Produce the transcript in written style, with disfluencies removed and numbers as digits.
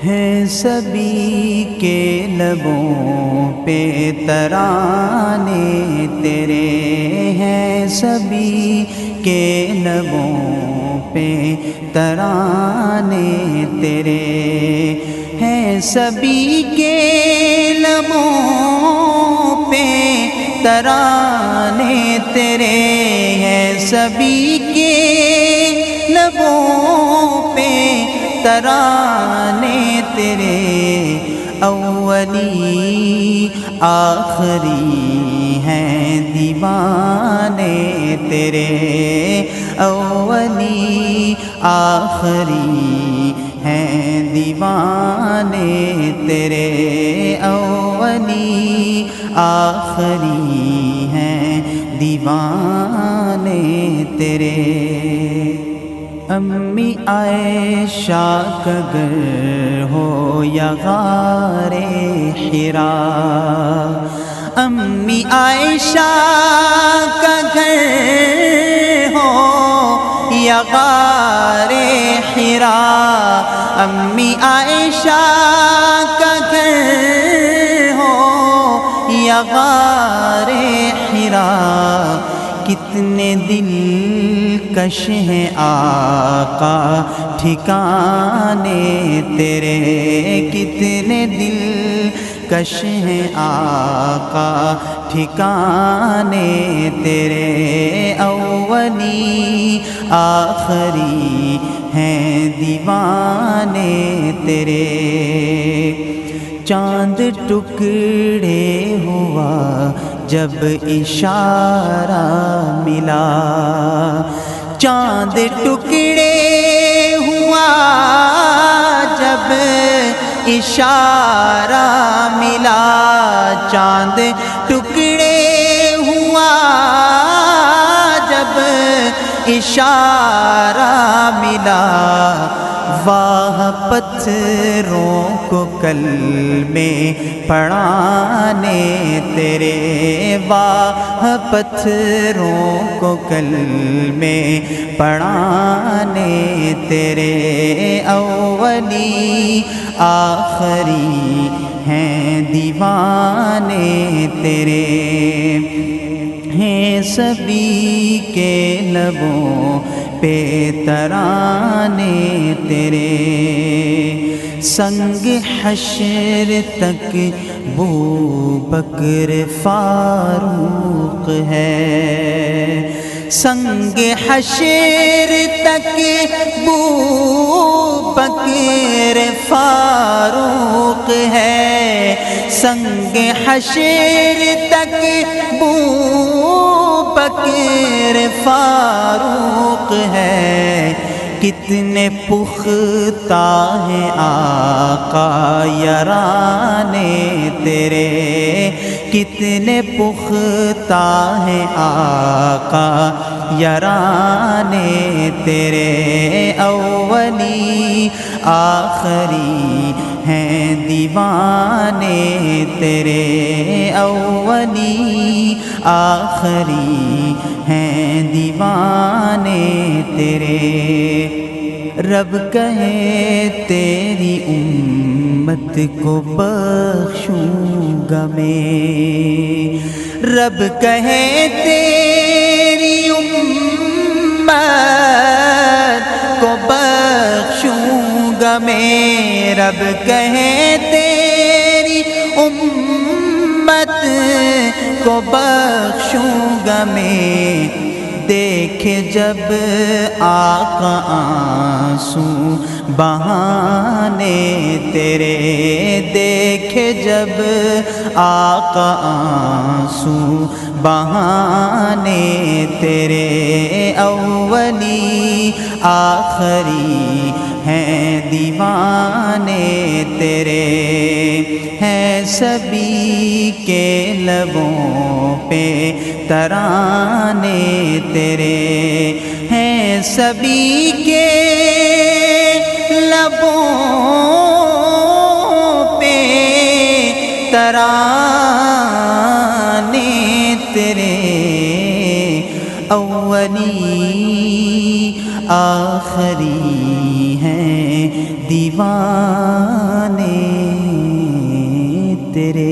ہیں سبھی کے لبوں پہ ترانے تیرے، ہیں سبھی کے لبوں پہ ترانے تیرے، ہیں سبھی کے لبوں پہ ترانے تیرے، ہیں سبھی کے لبوں پہ ترانے تیرے، اولی آخری ہیں دیوانے تیرے، اولی آخری ہیں دیوانے تیرے، اولی آخری ہیں دیوانے تیرے۔ امی عائشہ کا گھر ہو یا غار حرا، امی عائشہ کا گھر ہو یا غار حرا، امی عائشہ کا گھر ہو یا غار حرا، کتنے دلکش ہیں آقا ٹھکانے تیرے، کتنے دلکش ہیں آقا ٹھکانے تیرے، اولی آخری ہیں دیوانے تیرے۔ چاند ٹکڑے ہوا جب اشارہ ملا، چاند ٹکڑے ہوا جب اشارہ ملا، چاند ٹکڑے ہوا جب اشارہ ملا، واہ پتھروں کو کلمے پڑھانے تیرے، واہ پتھروں کو کلمے پڑھانے تیرے، اولی آخری ہیں دیوانے تیرے، ہیں سبھی کے لبوں پہ ترانے تیرے، سنگ حشر تک بوبکر فاروق ہے، سنگ حشر تک بوبکر فاروق ہے، سنگ حشر تک بوبکر فاروق ہے، کتنے پختہ ہیں آقا یارانے تیرے، کتنے پختہ ہیں آقا یارانے تیرے، اولی آخری ہیں دیوانے تیرے، اولی آخری ہیں دیوانے تیرے۔ رب کہے تیری امت کو بخشوں گا میں، رب کہے تیری امت کو بخشوں گا میں، رب کہے تیری امت کو بخشوں گا میں، دیکھے جب آقا آنسو بہانے تیرے، دیکھے جب آقا آنسو بہانے تیرے، اولی آخری ہیں دیوانے تیرے، ہیں سبھی کے لبوں پہ ترانے تیرے، ہیں سبھی کے لبوں پہ ترانے تیرے، اولی آخری ہیں دیوان تیرے